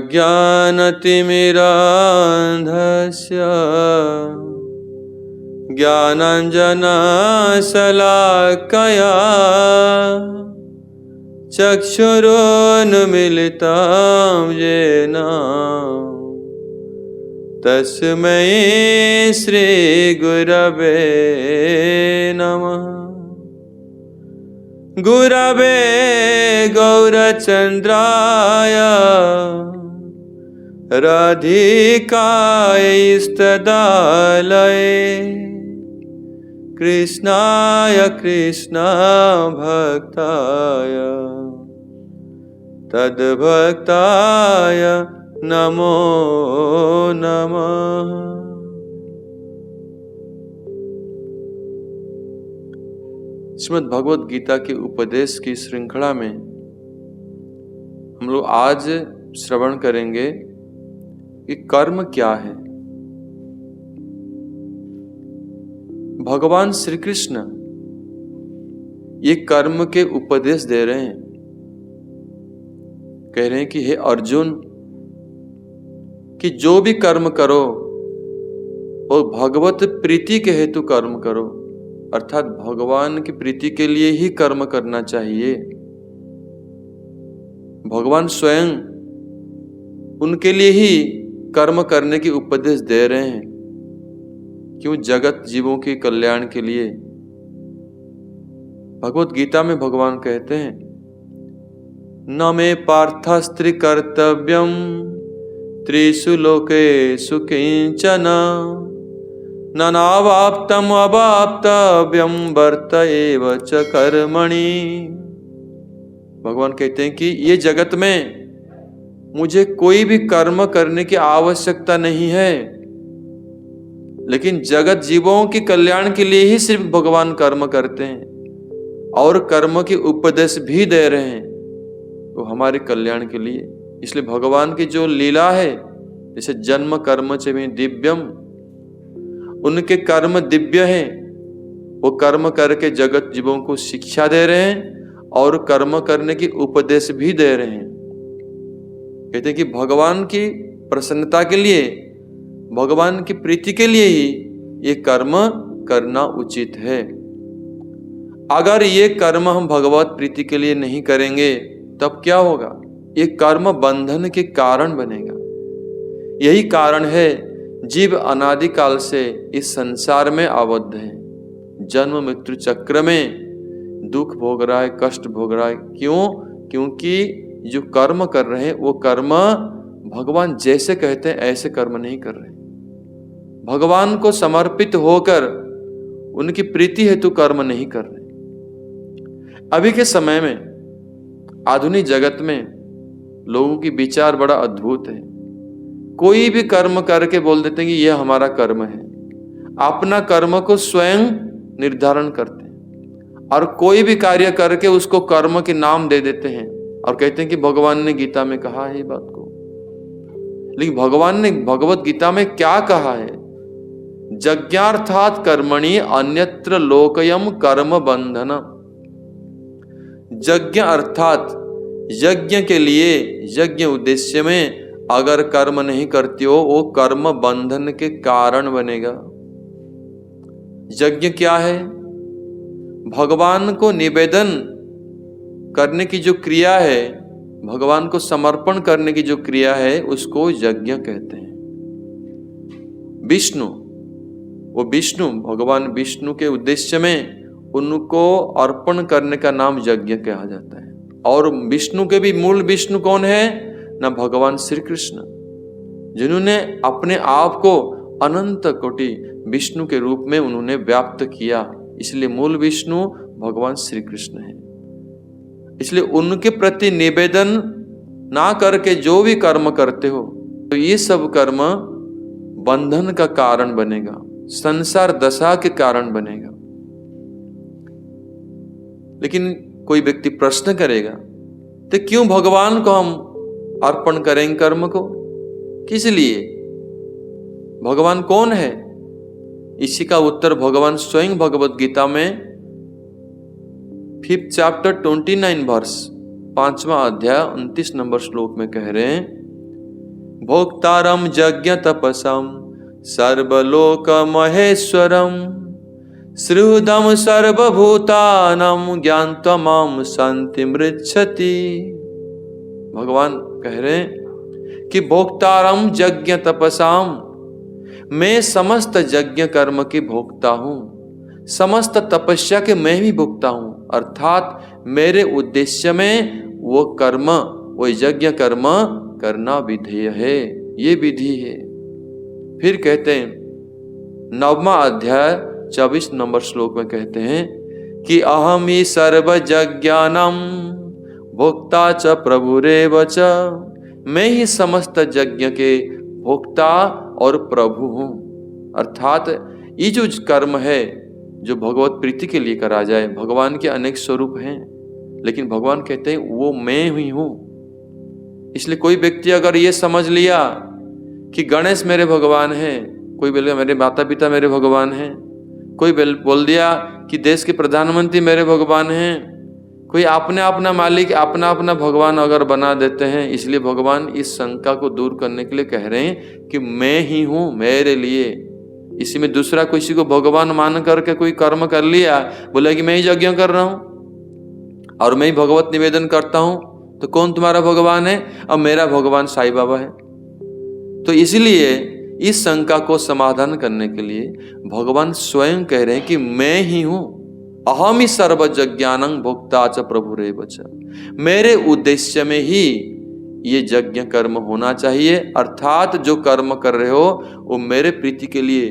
अज्ञानतिमिरान्धस्य ज्ञानाञ्जनशलाकया चक्षुरुन्मीलितं येन तस्मै श्रीगुरवे नमः। गुरवे गौरचन्द्राय राधिकायैस्तदालये कृष्णाय कृष्णभक्ताय तद्भक्ताय नमो नमः। श्रीमद् भगवद गीता के उपदेश की श्रृंखला में हम लोग आज श्रवण करेंगे कि कर्म क्या है। भगवान श्री कृष्ण ये कर्म के उपदेश दे रहे हैं। कह रहे हैं कि हे अर्जुन, कि जो भी कर्म करो वो भगवत प्रीति के हेतु कर्म करो, अर्थात भगवान की प्रीति के लिए ही कर्म करना चाहिए। भगवान स्वयं उनके लिए ही कर्म करने की उपदेश दे रहे हैं। क्यों? जगत जीवों के कल्याण के लिए। भगवत गीता में भगवान कहते हैं, न मे पार्थस्त्रि कर्तव्यम त्रिषु लोकेषु किंचन नावाप्तम अवाप्तव्यम वर्त एव च कर्मणि। भगवान कहते हैं कि ये जगत में मुझे कोई भी कर्म करने की आवश्यकता नहीं है, लेकिन जगत जीवों के कल्याण के लिए ही सिर्फ भगवान कर्म करते हैं और कर्म के उपदेश भी दे रहे हैं, तो हमारे कल्याण के लिए। इसलिए भगवान की जो लीला है, जैसे जन्म कर्म च मे दिव्यम, उनके कर्म दिव्य हैं। वो कर्म करके जगत जीवों को शिक्षा दे रहे हैं और कर्म करने की उपदेश भी दे रहे हैं। कहते हैं कि भगवान की प्रसन्नता के लिए, भगवान की प्रीति के लिए ही ये कर्म करना उचित है। अगर ये कर्म हम भगवत प्रीति के लिए नहीं करेंगे तब क्या होगा? ये कर्म बंधन के कारण बनेगा। यही कारण है जीव अनादिकाल से इस संसार में आबद्ध है, जन्म मृत्यु चक्र में दुख भोग रहा है, कष्ट भोग रहा है। क्यों? क्योंकि जो कर्म कर रहे हैं वो कर्म भगवान जैसे कहते हैं ऐसे कर्म नहीं कर रहे। भगवान को समर्पित होकर उनकी प्रीति हेतु कर्म नहीं कर रहे। अभी के समय में आधुनिक जगत में लोगों की विचार बड़ा अद्भुत है। कोई भी कर्म करके बोल देते हैं कि यह हमारा कर्म है। अपना कर्म को स्वयं निर्धारण करते हैं और कोई भी कार्य करके उसको कर्म के नाम दे देते हैं और कहते हैं कि भगवान ने गीता में कहा है ये बात को। लेकिन भगवान ने भगवत गीता में क्या कहा है? यज्ञार्थात् कर्मणि अन्यत्र लोकयम कर्म बंधन। यज्ञ अर्थात यज्ञ के लिए, यज्ञ उद्देश्य में अगर कर्म नहीं करती हो वो कर्म बंधन के कारण बनेगा। यज्ञ क्या है? भगवान को निवेदन करने की जो क्रिया है, भगवान को समर्पण करने की जो क्रिया है, उसको यज्ञ कहते हैं। विष्णु, वो विष्णु, भगवान विष्णु के उद्देश्य में उनको अर्पण करने का नाम यज्ञ कहा जाता है। और विष्णु के भी मूल विष्णु कौन है? ना भगवान श्री कृष्ण, जिन्होंने अपने आप को अनंत कोटि विष्णु के रूप में उन्होंने व्याप्त किया। इसलिए मूल विष्णु भगवान श्री कृष्ण है। इसलिए उनके प्रति निवेदन ना करके जो भी कर्म करते हो तो ये सब कर्म बंधन का कारण बनेगा, संसार दशा के कारण बनेगा। लेकिन कोई व्यक्ति प्रश्न करेगा, तो क्यों भगवान को हम अर्पण करेंगे कर्म को? किस लिए? भगवान कौन है? इसी का उत्तर भगवान स्वयं भगवत गीता में 5th chapter 29 verse 5वां अध्याय 29 नंबर श्लोक में कह रहे हैं भोक्तारम यज्ञ तपसम सर्वलोक महेश्वरम श्रुदम सर्वभूतानम ज्ञानतमम शांति मृच्छति। भगवान कह रहे हैं कि भोक्तारम यज्ञ तपसाम, मैं समस्त यज्ञ कर्म की भोक्ता हूं, समस्त तपस्या के मैं भी भोक्ता हूं, अर्थात मेरे उद्देश्य में वो कर्म, वो यज्ञ कर्म करना विधेय है, ये विधि है। फिर कहते हैं 9वां अध्याय 24 नंबर श्लोक में कहते हैं कि अहम ही सर्व यज्ञानम भोक्ता च प्रभुरेव च, मैं ही समस्त यज्ञ के भोक्ता और प्रभु हूं। अर्थात ये जो कर्म है जो भगवत प्रीति के लिए करा जाए, भगवान के अनेक स्वरूप हैं, लेकिन भगवान कहते हैं वो मैं ही हूं। इसलिए कोई व्यक्ति अगर ये समझ लिया कि गणेश मेरे भगवान हैं, कोई बोलेगा मेरे माता पिता मेरे भगवान हैं, कोई बोल दिया कि देश के प्रधानमंत्री मेरे भगवान हैं, कोई अपने अपना मालिक अपना अपना भगवान अगर बना देते हैं, इसलिए भगवान इस शंका को दूर करने के लिए कह रहे हैं कि मैं ही हूं मेरे लिए। इसी में दूसरा किसी को भगवान मान करके कोई कर्म कर लिया, बोला कि मैं ही यज्ञ कर रहा हूं और मैं ही भगवत निवेदन करता हूं, तो कौन तुम्हारा भगवान है? अब मेरा भगवान साईं बाबा है। तो इसलिए इस शंका को समाधान करने के लिए भगवान स्वयं कह रहे हैं कि मैं ही हूं, अहम ही सर्व यज्ञानं भोक्ता च प्रभुरेव च, मेरे उद्देश्य में ही ये यज्ञ कर्म होना चाहिए, अर्थात जो कर्म कर रहे हो वो मेरे प्रीति के लिए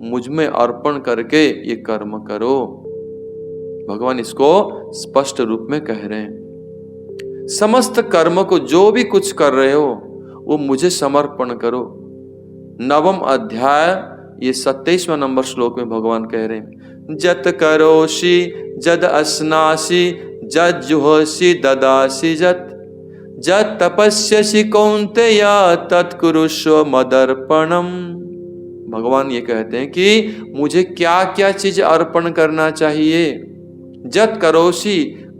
मुझ में अर्पण करके ये कर्म करो। भगवान इसको स्पष्ट रूप में कह रहे हैं। समस्त कर्म को जो भी कुछ कर रहे हो वो मुझे समर्पण करो। 9वां अध्याय ये 27वां नंबर श्लोक में भगवान कह रहे हैं, जत करोषि जद अस्नासि जद जुहोषि ददासि जत जत तपस्यसि कौन्तेय तत्कुरुष्व मदर्पणम। भगवान ये कहते हैं कि मुझे क्या क्या चीज अर्पण करना चाहिए। जत करोषि,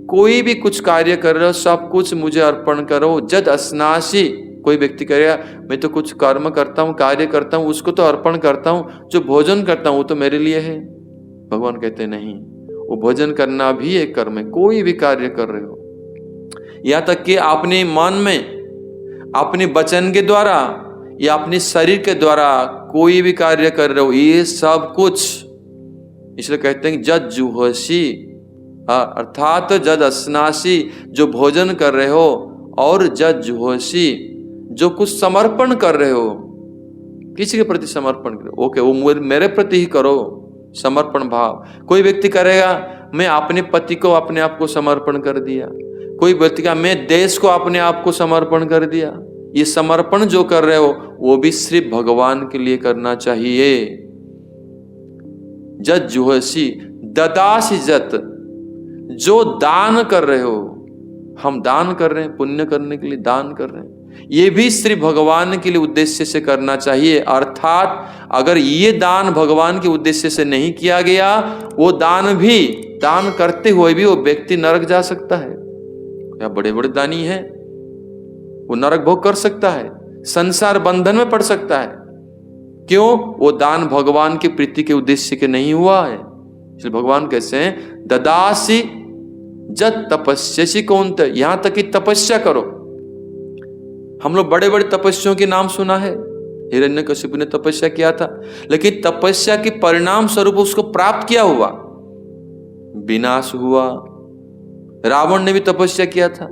कोई भी कुछ कार्य कर रहे हो सब कुछ मुझे अर्पण करो। जद अस्नासि, कोई व्यक्ति कहेगा मैं तो कुछ कर्म करता हूँ, कार्य करता हूँ, उसको तो अर्पण करता हूँ, जो भोजन करता हूँ वो तो मेरे लिए है। भगवान कहते नहीं, वो भोजन करना भी एक कर्म है। कोई भी कार्य कर रहे हो, यहाँ तक कि अपने मन में, अपने वचन के द्वारा या अपने शरीर के द्वारा कोई भी कार्य कर रहे हो, ये सब कुछ, इसलिए कहते हैं जद जुहोषि, अर्थात जद अस्नासि, जो भोजन कर रहे हो, और जद जुहोषि, जो कुछ समर्पण कर रहे हो, किसी के प्रति समर्पण करो, ओके वो मेरे प्रति ही करो, समर्पण भाव। कोई व्यक्ति करेगा मैं अपने पति को अपने आप को समर्पण कर दिया, कोई व्यक्ति का मैं देश को अपने आप को समर्पण कर दिया। ये समर्पण जो कर रहे हो वो भी सिर्फ भगवान के लिए करना चाहिए। जद जुहोषि ददासि जत, जो दान कर रहे हो, हम दान कर रहे हैं, पुण्य करने के लिए दान कर रहे हैं, ये भी श्री भगवान के लिए उद्देश्य से करना चाहिए। अर्थात अगर ये दान भगवान के उद्देश्य से नहीं किया गया, वो दान भी, दान करते हुए भी वो व्यक्ति नरक जा सकता है। क्या बड़े बड़े दानी हैं, वो नरक भोग कर सकता है, संसार बंधन में पड़ सकता है। क्यों? वो दान भगवान की प्रीति के उद्देश्य के नहीं हुआ है। इसलिए भगवान कैसे हैं, ददासि जत तपस्यसि कौन्त, यहां तक कि तपस्या करो। हम लोग बड़े बड़े तपस्याओं के नाम सुना है, हिरण्यकशिपु ने तपस्या किया था, लेकिन तपस्या के परिणाम स्वरूप उसको प्राप्त क्या हुआ? विनाश हुआ। रावण ने भी तपस्या किया था।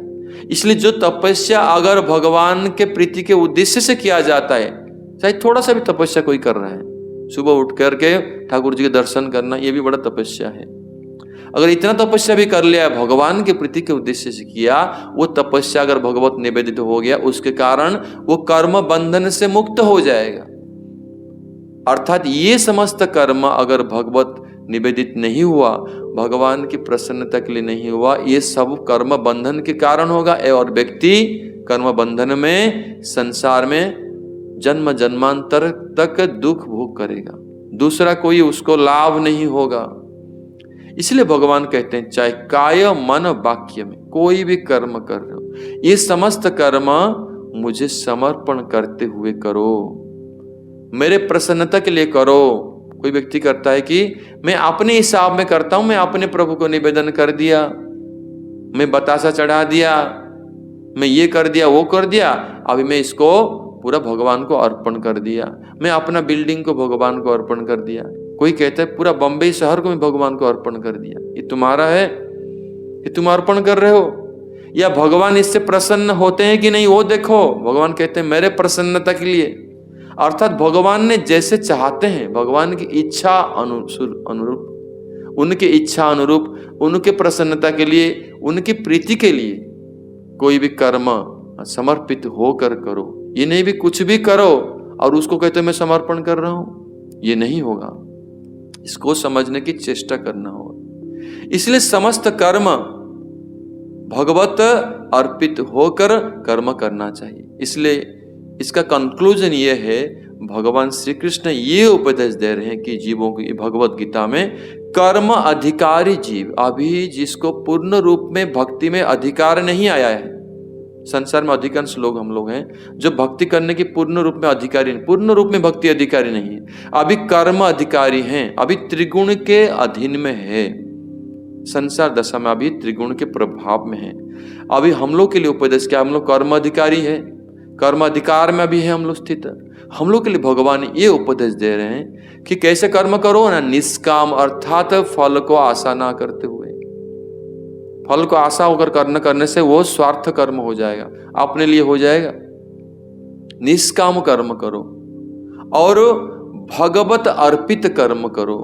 इसलिए जो तपस्या अगर भगवान के प्रीति के उद्देश्य से किया जाता है, चाहे थोड़ा सा भी तपस्या कोई कर रहा है, सुबह उठ करके ठाकुर जी के दर्शन करना, यह भी बड़ा तपस्या है। अगर इतना तपस्या भी कर लिया, भगवान के प्रीति के उद्देश्य से किया, वो तपस्या अगर भगवत निवेदित हो गया, उसके कारण वो कर्म बंधन से मुक्त हो जाएगा। अर्थात ये समस्त कर्म अगर भगवत निवेदित नहीं हुआ, भगवान की प्रसन्नता के लिए नहीं हुआ, ये सब कर्म बंधन के कारण होगा, और व्यक्ति कर्म बंधन में, संसार में जन्म जन्मांतर तक दुख भोग करेगा, दूसरा कोई उसको लाभ नहीं होगा। इसलिए भगवान कहते हैं चाहे काय मन वाक्य में कोई भी कर्म कर रहे हो, ये समस्त कर्म मुझे समर्पण करते हुए करो, मेरे प्रसन्नता के लिए करो। कोई व्यक्ति करता है कि मैं अपने हिसाब में करता हूं, मैं अपने प्रभु को निवेदन कर दिया, मैं बतासा चढ़ा दिया, मैं ये कर दिया वो कर दिया, अभी मैं इसको पूरा भगवान को अर्पण कर दिया, मैं अपना बिल्डिंग को भगवान को अर्पण कर दिया। कोई कहता है पूरा बंबई शहर को मैं भगवान को अर्पण कर दिया। ये तुम्हारा है, ये तुम अर्पण कर रहे हो, या भगवान इससे प्रसन्न होते हैं कि नहीं वो देखो। भगवान कहते हैं मेरे प्रसन्नता के लिए, अर्थात भगवान ने जैसे चाहते हैं, भगवान की इच्छा अनुरूप, उनके इच्छा अनुरूप, उनके प्रसन्नता के लिए, उनकी प्रीति के लिए कोई भी कर्म समर्पित होकर करो। ये नहीं भी कुछ भी करो और उसको कहते मैं समर्पण कर रहा हूं, ये नहीं होगा। इसको समझने की चेष्टा करना होगा। इसलिए समस्त कर्म भगवत अर्पित होकर कर्म करना चाहिए। इसलिए इसका कंक्लूजन ये है, भगवान श्री कृष्ण ये उपदेश दे रहे हैं कि जीवों की भगवत गीता में कर्म अधिकारी जीव, अभी जिसको पूर्ण रूप में भक्ति में अधिकार नहीं आया है, संसार में अधिकांश लोग हम लोग हैं जो भक्ति करने की पूर्ण रूप में अधिकारी नहीं, पूर्ण रूप में भक्ति अधिकारी नहीं है, अभी कर्म अधिकारी हैं, अभी त्रिगुण के अधीन में है, संसार दशा में अभी त्रिगुण के प्रभाव में है। अभी हम लोग के लिए उपदेश क्या, हम लोग कर्म अधिकारी है, कर्म अधिकार में अभी है हम लोग स्थित। हम लोग के लिए भगवान ये उपदेश दे रहे हैं कि कैसे कर्म करो ना, निष्काम अर्थात फल को आशा ना करते हुए। फल को आशा होकर करने से वो स्वार्थ कर्म हो जाएगा, अपने लिए हो जाएगा। निष्काम कर्म करो और भगवत अर्पित कर्म करो।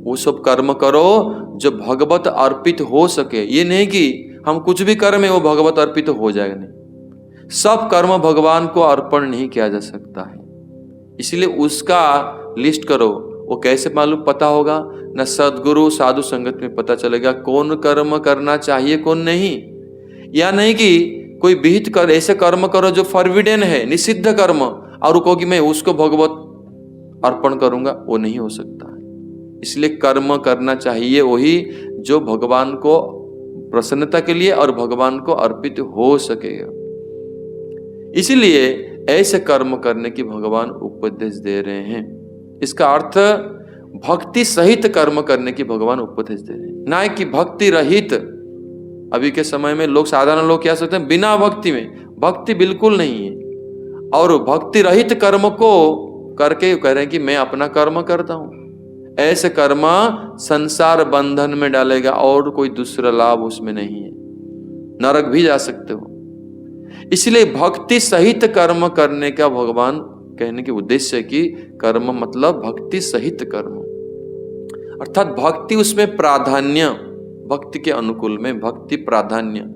वो सब कर्म करो जो भगवत अर्पित हो सके। ये नहीं कि हम कुछ भी कर्म है वो भगवत अर्पित हो जाएगा, नहीं। सब कर्म भगवान को अर्पण नहीं किया जा सकता है, इसलिए उसका लिस्ट करो। वो कैसे मालूम पता होगा न, सदगुरु साधु संगत में पता चलेगा कौन कर्म करना चाहिए कौन नहीं। या नहीं कि कोई विहित कर ऐसे कर्म करो जो फॉरबिडन है, निषिद्ध कर्म, और कहो कि मैं उसको भगवत अर्पण करूंगा, वो नहीं हो सकता है। इसलिए कर्म करना चाहिए वही जो भगवान को प्रसन्नता के लिए और भगवान को अर्पित हो सकेगा। इसलिए ऐसे कर्म करने की भगवान उपदेश दे रहे हैं। इसका अर्थ भक्ति सहित कर्म करने की भगवान उपदेश दे रहे हैं, ना कि भक्ति रहित। अभी के समय में लोग, साधारण लोग क्या सोचते हैं, बिना भक्ति में, भक्ति बिल्कुल नहीं है, और भक्ति रहित कर्म को करके कह रहे हैं कि मैं अपना कर्म करता हूं। ऐसे कर्म संसार बंधन में डालेगा और कोई दूसरा लाभ उसमें नहीं है, नरक भी जा सकते हो। इसलिए भक्ति सहित कर्म करने का भगवान कहने के उद्देश्य है कि कर्म मतलब भक्ति सहित कर्म, अर्थात भक्ति उसमें प्राधान्य, भक्ति के अनुकूल में भक्ति प्राधान्य।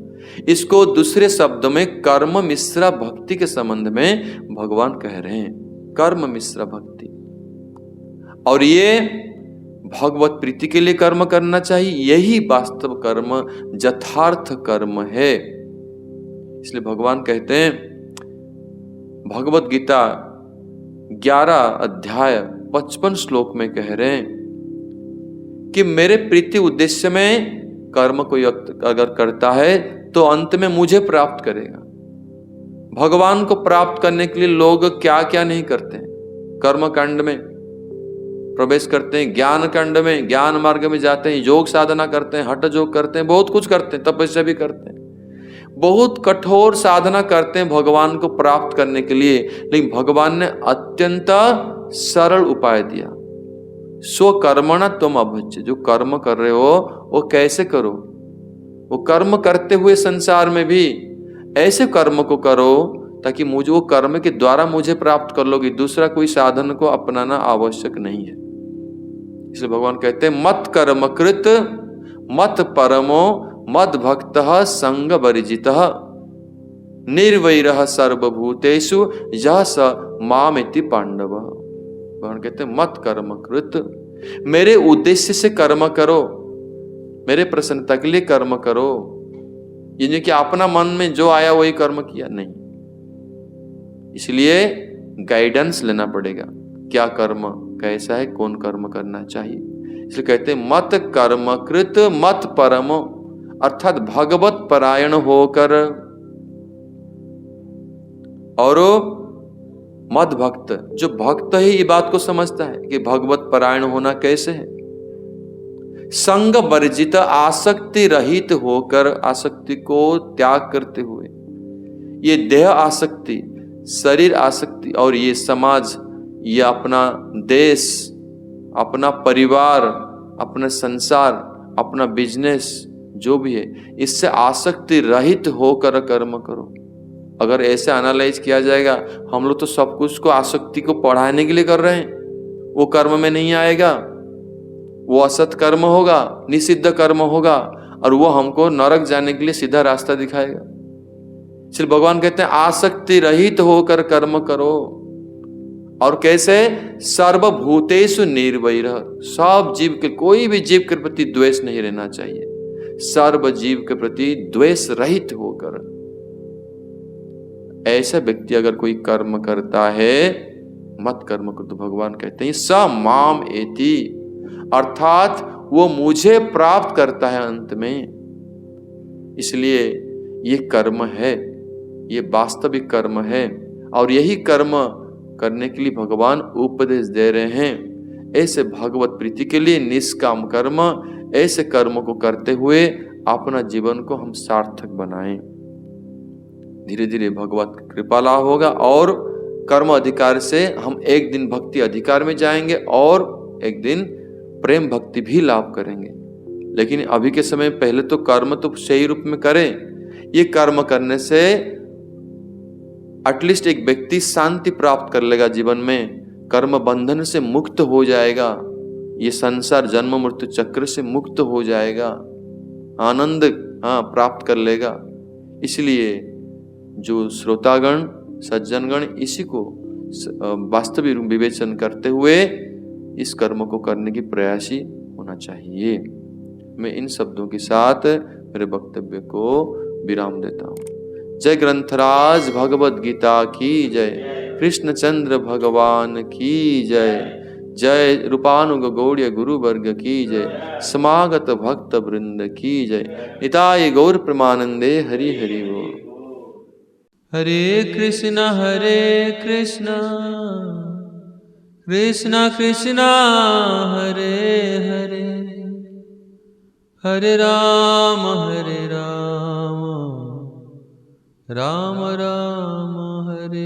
इसको दूसरे शब्दों में कर्म मिश्रा भक्ति के संबंध में भगवान कह रहे हैं, कर्म मिश्रा भक्ति। और ये भगवत प्रीति के लिए कर्म करना चाहिए, यही वास्तव कर्म यथार्थ कर्म है। इसलिए भगवान कहते हैं भगवत गीता 11 अध्याय 55 श्लोक में कह रहे हैं कि मेरे प्रीति उद्देश्य में कर्म कोई अगर करता है तो अंत में मुझे प्राप्त करेगा। भगवान को प्राप्त करने के लिए लोग क्या क्या नहीं करते हैं, कर्म कांड में प्रवेश करते हैं, ज्ञान कांड में ज्ञान मार्ग में जाते हैं, योग साधना करते हैं, हठ योग करते हैं, बहुत कुछ करते हैं, तपस्या भी करते हैं, बहुत कठोर साधना करते हैं भगवान को प्राप्त करने के लिए। लेकिन भगवान ने अत्यंत सरल उपाय दिया, स्वकर्मणा तुम अभज्य। जो कर्म कर रहे हो वो कैसे करो, वो कर्म करते हुए संसार में भी ऐसे कर्म को करो ताकि मुझे वो कर्म के द्वारा मुझे प्राप्त कर लोगे, दूसरा कोई साधन को अपनाना आवश्यक नहीं है। इसलिए भगवान कहते हैं मत कर्म कृत मत परमो मद भक्त संग वर्जितः निर्वैरः सर्वभूतेषु यः स मामेति पांडव। भगवान कहते हैं मत कर्म कृत, मेरे उद्देश्य से कर्म करो, मेरे प्रसन्नता के लिए कर्म करो। ये नहीं कि अपना मन में जो आया वही कर्म किया, नहीं। इसलिए गाइडेंस लेना पड़ेगा, क्या कर्म कैसा है, कौन कर्म करना चाहिए। इसलिए कहते हैं मत कर्म कृत मत परम, अर्थात भगवत परायण होकर और मद भक्त, जो भक्त ही ये बात को समझता है कि भगवत परायण होना कैसे है। संग वर्जित, आसक्ति रहित होकर, आसक्ति को त्याग करते हुए, ये देह आसक्ति, शरीर आसक्ति और ये समाज, ये अपना देश, अपना परिवार, अपना संसार, अपना बिजनेस जो भी है, इससे आसक्ति रहित होकर कर्म करो। अगर ऐसे एनालाइज किया जाएगा, हम लोग तो सब कुछ को आसक्ति को बढ़ाने के लिए कर रहे हैं, वो कर्म में नहीं आएगा, वो असत कर्म होगा, निषिद्ध कर्म होगा और वो हमको नरक जाने के लिए सीधा रास्ता दिखाएगा। इसलिए भगवान कहते हैं आसक्ति रहित होकर कर्म करो। और कैसे? सर्वभूतेषु निर्वैरः, सब जीव के, कोई भी जीव के प्रति द्वेष नहीं रहना चाहिए, सर्व जीव के प्रति द्वेष रहित होकर। ऐसा व्यक्ति अगर कोई कर्म करता है, मत कर्म कर, तो भगवान कहते हैं स माम एति, अर्थात वो मुझे प्राप्त करता है अंत में। इसलिए ये कर्म है, ये वास्तविक कर्म है और यही कर्म करने के लिए भगवान उपदेश दे रहे हैं। ऐसे भगवत प्रीति के लिए निष्काम कर्म, ऐसे कर्म को करते हुए अपना जीवन को हम सार्थक बनाएं। धीरे धीरे भगवत कृपा लाभ होगा और कर्म अधिकार से हम एक दिन भक्ति अधिकार में जाएंगे और एक दिन प्रेम भक्ति भी लाभ करेंगे। लेकिन अभी के समय पहले तो कर्म तो सही रूप में करें। ये कर्म करने से एटलीस्ट एक व्यक्ति शांति प्राप्त कर लेगा जीवन में, कर्म बंधन से मुक्त हो जाएगा, ये संसार जन्म मृत्यु चक्र से मुक्त हो जाएगा, आनंद प्राप्त कर लेगा। इसलिए जो श्रोतागण सज्जनगण इसी को वास्तविक विवेचन करते हुए इस कर्म को करने की प्रयासी होना चाहिए। मैं इन शब्दों के साथ मेरे वक्तव्य को विराम देता हूँ। जय ग्रंथराज भगवद गीता की जय, कृष्णचंद्र भगवान की जय, जय रूपानुग गौड़्य गुरु वर्ग की जय, समागत भक्त वृंद की जय। निताय गौर प्रेमानंदे हरि हरि बोल। हरे कृष्णा कृष्णा कृष्णा हरे हरे, हरे राम राम राम हरे